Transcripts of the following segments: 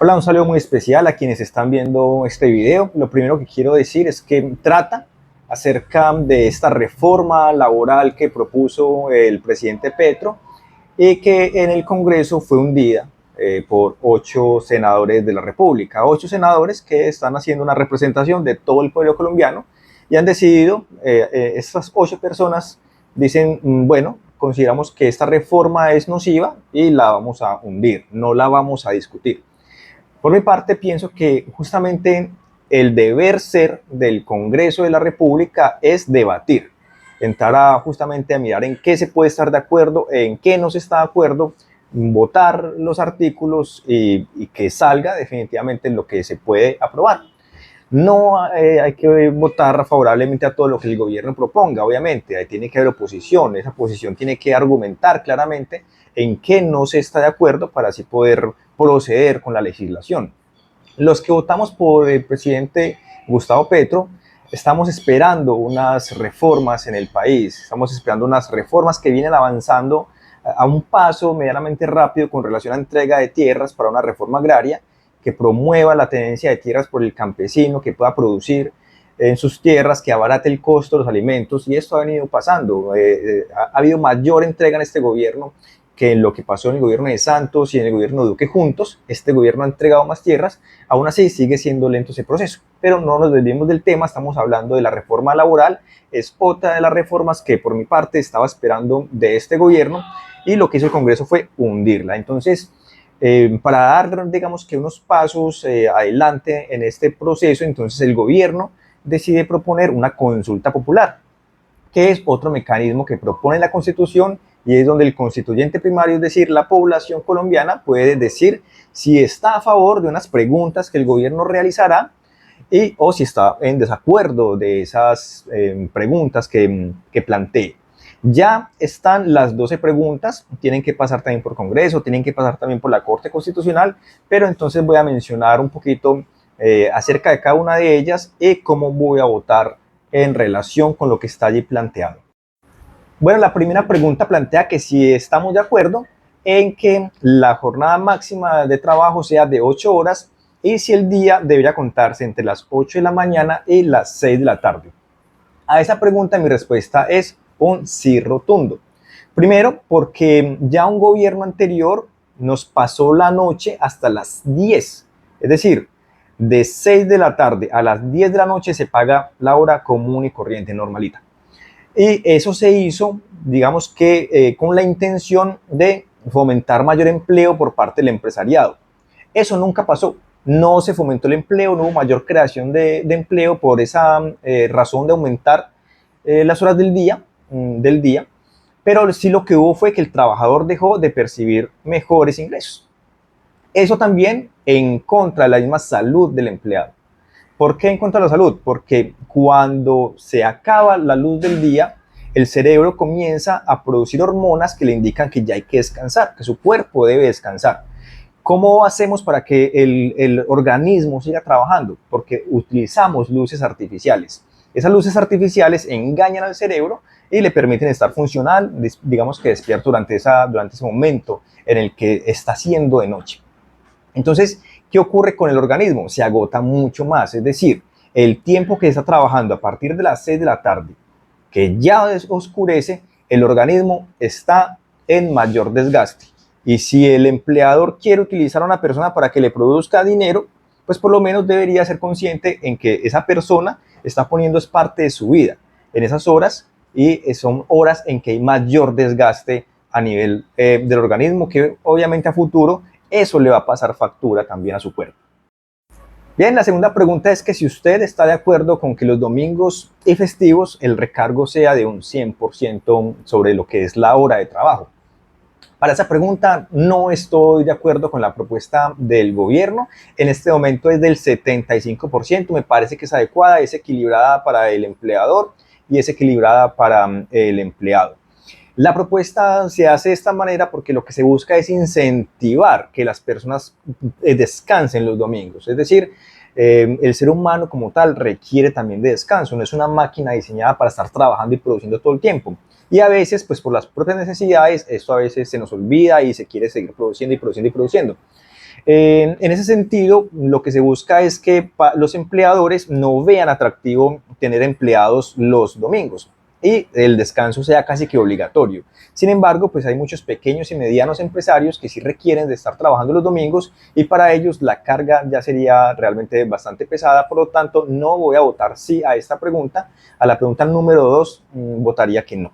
Hola, un saludo muy especial a quienes están viendo este video. Lo primero que quiero decir es que trata acerca de esta reforma laboral que propuso el presidente Petro y que en el Congreso fue hundida por 8 senadores de la República. 8 senadores que están haciendo una representación de todo el pueblo colombiano y han decidido, estas 8 personas dicen, bueno, consideramos que esta reforma es nociva y la vamos a hundir, no la vamos a discutir. Por mi parte, pienso que justamente el deber ser del Congreso de la República es debatir, entrar justamente a mirar en qué se puede estar de acuerdo, en qué no se está de acuerdo, votar los artículos y que salga definitivamente lo que se puede aprobar. No hay que votar favorablemente a todo lo que el gobierno proponga, obviamente, ahí tiene que haber oposición, esa oposición tiene que argumentar claramente en qué no se está de acuerdo para así poder proceder con la legislación. Los que votamos por el presidente Gustavo Petro estamos esperando unas reformas en el país, estamos esperando unas reformas que vienen avanzando a un paso medianamente rápido con relación a entrega de tierras para una reforma agraria que promueva la tenencia de tierras por el campesino, que pueda producir en sus tierras, que abarate el costo de los alimentos, y esto ha venido pasando. Ha habido mayor entrega en este gobierno que en lo que pasó en el gobierno de Santos y en el gobierno de Duque juntos. Este gobierno ha entregado más tierras, aún así sigue siendo lento ese proceso. Pero no nos desviemos del tema, estamos hablando de la reforma laboral, es otra de las reformas que por mi parte estaba esperando de este gobierno, y lo que hizo el Congreso fue hundirla. Entonces, para dar, digamos que unos pasos adelante en este proceso, entonces el gobierno decide proponer una consulta popular, que es otro mecanismo que propone la Constitución y es donde el constituyente primario, es decir, la población colombiana, puede decir si está a favor de unas preguntas que el gobierno realizará o si está en desacuerdo de esas preguntas que plantee. Ya están las 12 preguntas, tienen que pasar también por Congreso, tienen que pasar también por la Corte Constitucional, pero entonces voy a mencionar un poquito acerca de cada una de ellas y cómo voy a votar en relación con lo que está allí planteado. Bueno, la primera pregunta plantea que si estamos de acuerdo en que la jornada máxima de trabajo sea de 8 horas y si el día debería contarse entre las 8 de la mañana y las 6 de la tarde. A esa pregunta mi respuesta es un sí rotundo. Primero, porque ya un gobierno anterior nos pasó la noche hasta las 10. Es decir, de 6 de la tarde a las 10 de la noche se paga la hora común y corriente, normalita. Y eso se hizo, digamos que con la intención de fomentar mayor empleo por parte del empresariado. Eso nunca pasó. No se fomentó el empleo, no hubo mayor creación de empleo por esa razón de aumentar las horas del día, pero sí lo que hubo fue que el trabajador dejó de percibir mejores ingresos. Eso también en contra de la misma salud del empleado. ¿Por qué en contra de la salud? Porque cuando se acaba la luz del día, el cerebro comienza a producir hormonas que le indican que ya hay que descansar, que su cuerpo debe descansar. ¿Cómo hacemos para que el organismo siga trabajando? Porque utilizamos luces artificiales. Esas luces artificiales engañan al cerebro y le permiten estar funcional, digamos que despierto durante ese momento en el que está haciendo de noche. Entonces, ¿qué ocurre con el organismo? Se agota mucho más, es decir, el tiempo que está trabajando a partir de las 6 de la tarde, que ya oscurece, el organismo está en mayor desgaste. Y si el empleador quiere utilizar a una persona para que le produzca dinero, pues por lo menos debería ser consciente en que esa persona está poniendo es parte de su vida en esas horas y son horas en que hay mayor desgaste a nivel del organismo, que obviamente a futuro eso le va a pasar factura también a su cuerpo. Bien, la segunda pregunta es que si usted está de acuerdo con que los domingos y festivos el recargo sea de un 100% sobre lo que es la hora de trabajo. Para esa pregunta no estoy de acuerdo con la propuesta del gobierno. En este momento es del 75%, me parece que es adecuada, es equilibrada para el empleador y es equilibrada para el empleado. La propuesta se hace de esta manera porque lo que se busca es incentivar que las personas descansen los domingos. Es decir, el ser humano como tal requiere también de descanso, no es una máquina diseñada para estar trabajando y produciendo todo el tiempo. Y a veces, pues por las propias necesidades, esto a veces se nos olvida y se quiere seguir produciendo y produciendo y produciendo. En ese sentido, lo que se busca es que los empleadores no vean atractivo tener empleados los domingos y el descanso sea casi que obligatorio. Sin embargo, pues hay muchos pequeños y medianos empresarios que sí requieren de estar trabajando los domingos y para ellos la carga ya sería realmente bastante pesada. Por lo tanto, no voy a votar sí a esta pregunta. A la pregunta número 2, votaría que no.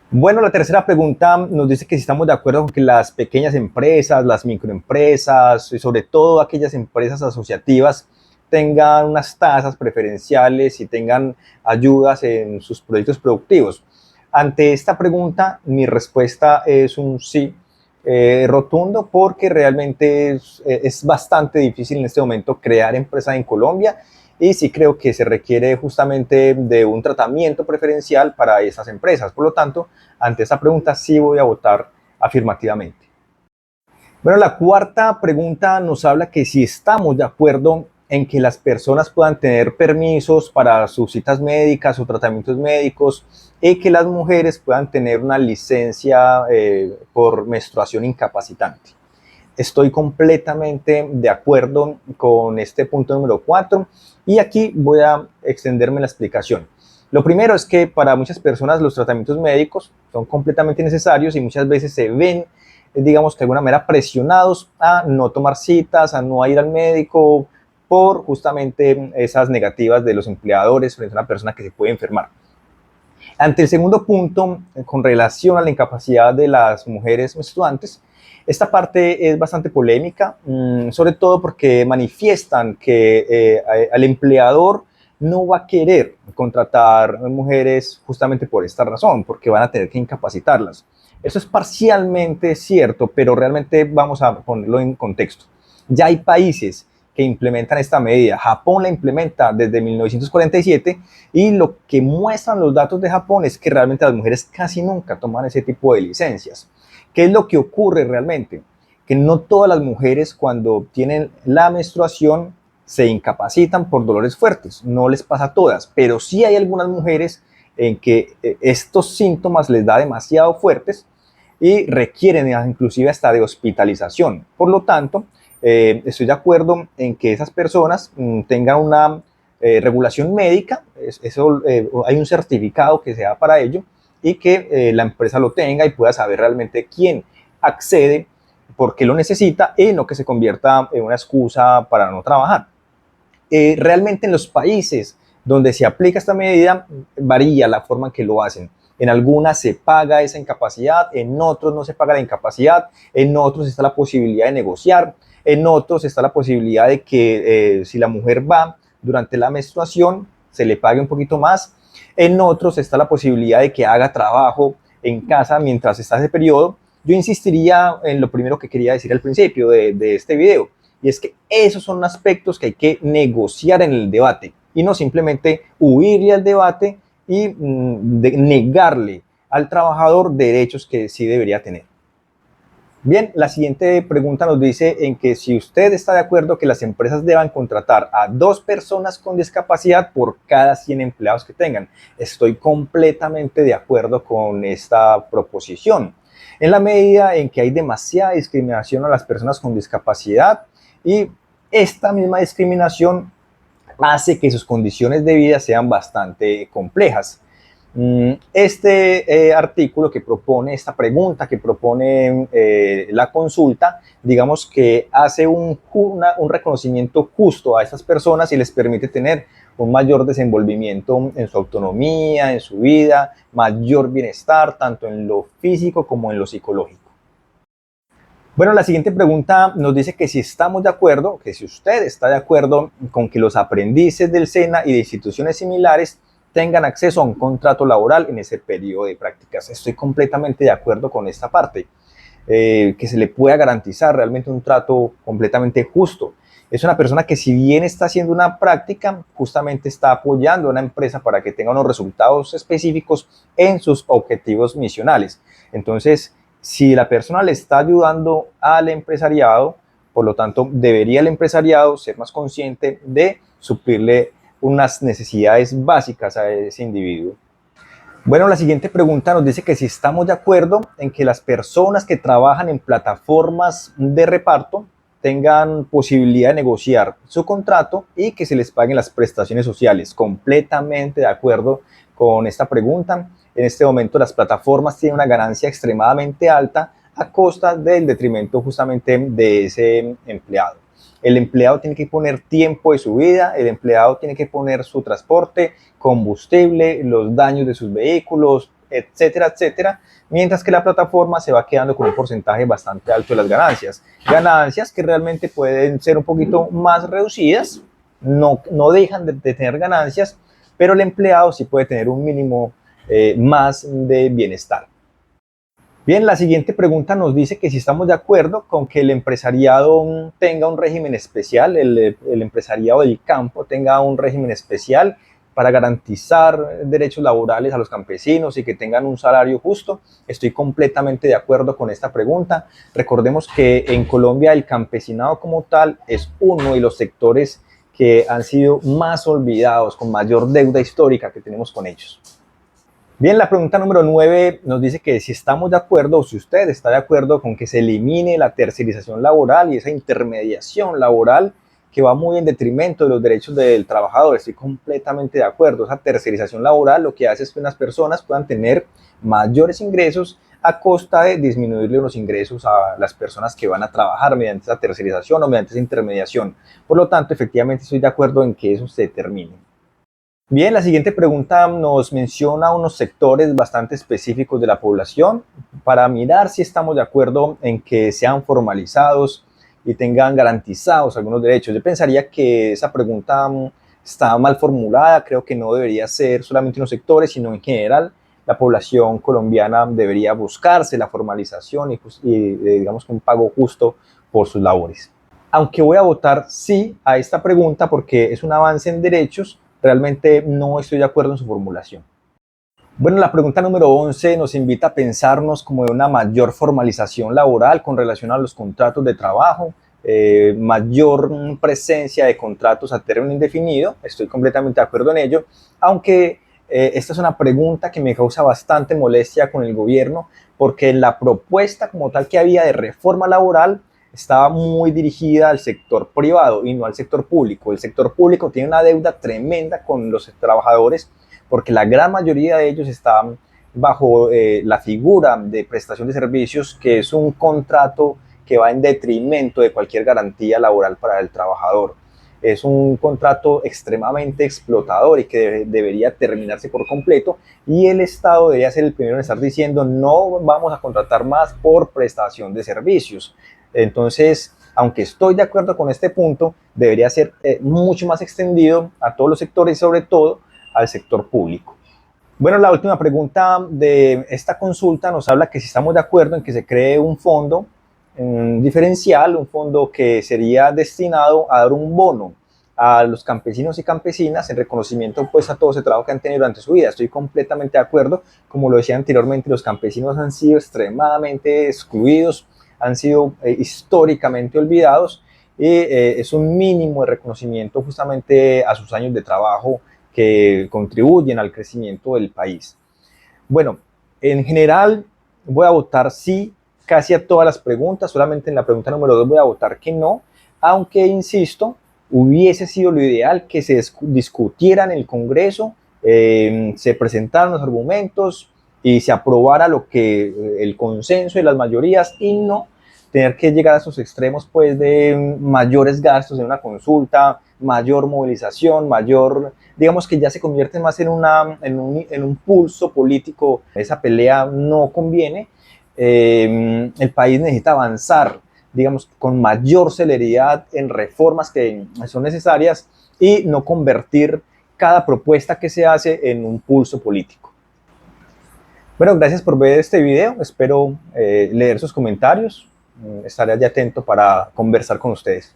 Bueno, la tercera pregunta nos dice que si estamos de acuerdo con que las pequeñas empresas, las microempresas y sobre todo aquellas empresas asociativas tengan unas tasas preferenciales y tengan ayudas en sus proyectos productivos. Ante esta pregunta, mi respuesta es un sí rotundo porque realmente es bastante difícil en este momento crear empresas en Colombia y sí creo que se requiere justamente de un tratamiento preferencial para esas empresas. Por lo tanto, ante esta pregunta sí voy a votar afirmativamente. Bueno, la cuarta pregunta nos habla que si estamos de acuerdo en que las personas puedan tener permisos para sus citas médicas o tratamientos médicos y que las mujeres puedan tener una licencia por menstruación incapacitante. Estoy completamente de acuerdo con este punto número 4 y aquí voy a extenderme la explicación. Lo primero es que para muchas personas los tratamientos médicos son completamente necesarios y muchas veces se ven, digamos que de alguna manera presionados a no tomar citas, a no ir al médico por justamente esas negativas de los empleadores frente a una persona que se puede enfermar. Ante el segundo punto, con relación a la incapacidad de las mujeres menstruantes, esta parte es bastante polémica, sobre todo porque manifiestan que al empleador no va a querer contratar mujeres justamente por esta razón, porque van a tener que incapacitarlas. Eso es parcialmente cierto, pero realmente vamos a ponerlo en contexto. Ya hay países que implementan esta medida. Japón la implementa desde 1947 y lo que muestran los datos de Japón es que realmente las mujeres casi nunca toman ese tipo de licencias. ¿Qué es lo que ocurre realmente? Que no todas las mujeres cuando tienen la menstruación se incapacitan por dolores fuertes, no les pasa a todas, pero sí hay algunas mujeres en que estos síntomas les da demasiado fuertes y requieren inclusive hasta de hospitalización. Por lo tanto, estoy de acuerdo en que esas personas tengan una regulación médica, hay un certificado que se da para ello y que la empresa lo tenga y pueda saber realmente quién accede, por qué lo necesita y no que se convierta en una excusa para no trabajar. Realmente en los países donde se aplica esta medida varía la forma en que lo hacen. En algunas se paga esa incapacidad, en otros no se paga la incapacidad, en otros está la posibilidad de negociar, en otros está la posibilidad de que si la mujer va durante la menstruación se le pague un poquito más, en otros está la posibilidad de que haga trabajo en casa mientras está ese periodo. Yo insistiría en lo primero que quería decir al principio de este video, y es que esos son aspectos que hay que negociar en el debate y no simplemente huirle al debate y negarle al trabajador derechos que sí debería tener. Bien, la siguiente pregunta nos dice en que si usted está de acuerdo que las empresas deban contratar a 2 personas con discapacidad por cada 100 empleados que tengan. Estoy completamente de acuerdo con esta proposición. En la medida en que hay demasiada discriminación a las personas con discapacidad y esta misma discriminación hace que sus condiciones de vida sean bastante complejas. Este artículo que propone, esta pregunta que propone la consulta, digamos que hace un reconocimiento justo a estas personas y les permite tener un mayor desenvolvimiento en su autonomía, en su vida, mayor bienestar, tanto en lo físico como en lo psicológico. Bueno, la siguiente pregunta nos dice que si estamos de acuerdo, que si usted está de acuerdo con que los aprendices del SENA y de instituciones similares tengan acceso a un contrato laboral en ese periodo de prácticas. Estoy completamente de acuerdo con esta parte, que se le pueda garantizar realmente un trato completamente justo. Es una persona que si bien está haciendo una práctica, justamente está apoyando a una empresa para que tenga unos resultados específicos en sus objetivos misionales. Entonces, si la persona le está ayudando al empresariado, por lo tanto, debería el empresariado ser más consciente de suplirle unas necesidades básicas a ese individuo. Bueno, la siguiente pregunta nos dice que si estamos de acuerdo en que las personas que trabajan en plataformas de reparto tengan posibilidad de negociar su contrato y que se les paguen las prestaciones sociales. Completamente de acuerdo con esta pregunta. En este momento las plataformas tienen una ganancia extremadamente alta a costa del detrimento justamente de ese empleado. El empleado tiene que poner tiempo de su vida, el empleado tiene que poner su transporte, combustible, los daños de sus vehículos, etcétera, etcétera, mientras que la plataforma se va quedando con un porcentaje bastante alto de las ganancias. Ganancias que realmente pueden ser un poquito más reducidas, no dejan de tener ganancias, pero el empleado sí puede tener un mínimo más de bienestar. Bien, la siguiente pregunta nos dice que si estamos de acuerdo con que el empresariado tenga un régimen especial, el empresariado del campo tenga un régimen especial para garantizar derechos laborales a los campesinos y que tengan un salario justo. Estoy completamente de acuerdo con esta pregunta. Recordemos que en Colombia el campesinado como tal es uno de los sectores que han sido más olvidados, con mayor deuda histórica que tenemos con ellos. Bien, la pregunta número 9 nos dice que si estamos de acuerdo o si usted está de acuerdo con que se elimine la tercerización laboral y esa intermediación laboral que va muy en detrimento de los derechos del trabajador. Estoy completamente de acuerdo. Esa tercerización laboral lo que hace es que unas personas puedan tener mayores ingresos a costa de disminuirle los ingresos a las personas que van a trabajar mediante esa tercerización o mediante esa intermediación. Por lo tanto, efectivamente estoy de acuerdo en que eso se termine. Bien, la siguiente pregunta nos menciona unos sectores bastante específicos de la población para mirar si estamos de acuerdo en que sean formalizados y tengan garantizados algunos derechos. Yo pensaría que esa pregunta está mal formulada, creo que no debería ser solamente unos sectores, sino en general la población colombiana debería buscarse la formalización y digamos que un pago justo por sus labores. Aunque voy a votar sí a esta pregunta porque es un avance en derechos, realmente no estoy de acuerdo en su formulación. Bueno, la pregunta número 11 nos invita a pensarnos como de una mayor formalización laboral con relación a los contratos de trabajo, mayor presencia de contratos a término indefinido. Estoy completamente de acuerdo en ello, aunque esta es una pregunta que me causa bastante molestia con el gobierno, porque la propuesta como tal que había de reforma laboral estaba muy dirigida al sector privado y no al sector público. El sector público tiene una deuda tremenda con los trabajadores porque la gran mayoría de ellos están bajo la figura de prestación de servicios, que es un contrato que va en detrimento de cualquier garantía laboral para el trabajador. Es un contrato extremadamente explotador y que debería terminarse por completo, y el Estado debería ser el primero en estar diciendo no vamos a contratar más por prestación de servicios. Entonces, aunque estoy de acuerdo con este punto, debería ser mucho más extendido a todos los sectores y sobre todo al sector público. Bueno, la última pregunta de esta consulta nos habla que si estamos de acuerdo en que se cree un fondo diferencial, un fondo que sería destinado a dar un bono a los campesinos y campesinas en reconocimiento pues a todo ese trabajo que han tenido durante su vida. Estoy completamente de acuerdo. Como lo decía anteriormente, los campesinos han sido extremadamente excluidos, han sido históricamente olvidados, y es un mínimo de reconocimiento justamente a sus años de trabajo que contribuyen al crecimiento del país. Bueno, en general voy a votar sí casi a todas las preguntas, solamente en la pregunta número 2 voy a votar que no, aunque insisto, hubiese sido lo ideal que se discutiera en el Congreso, se presentaran los argumentos y se aprobara lo que el consenso de las mayorías, y no tener que llegar a esos extremos pues de mayores gastos en una consulta, mayor movilización, mayor, digamos que ya se convierte más en un pulso político. Esa pelea no conviene. El país necesita avanzar, digamos, con mayor celeridad en reformas que son necesarias y no convertir cada propuesta que se hace en un pulso político. Bueno, gracias por ver este video, espero leer sus comentarios, estaré allí atento para conversar con ustedes.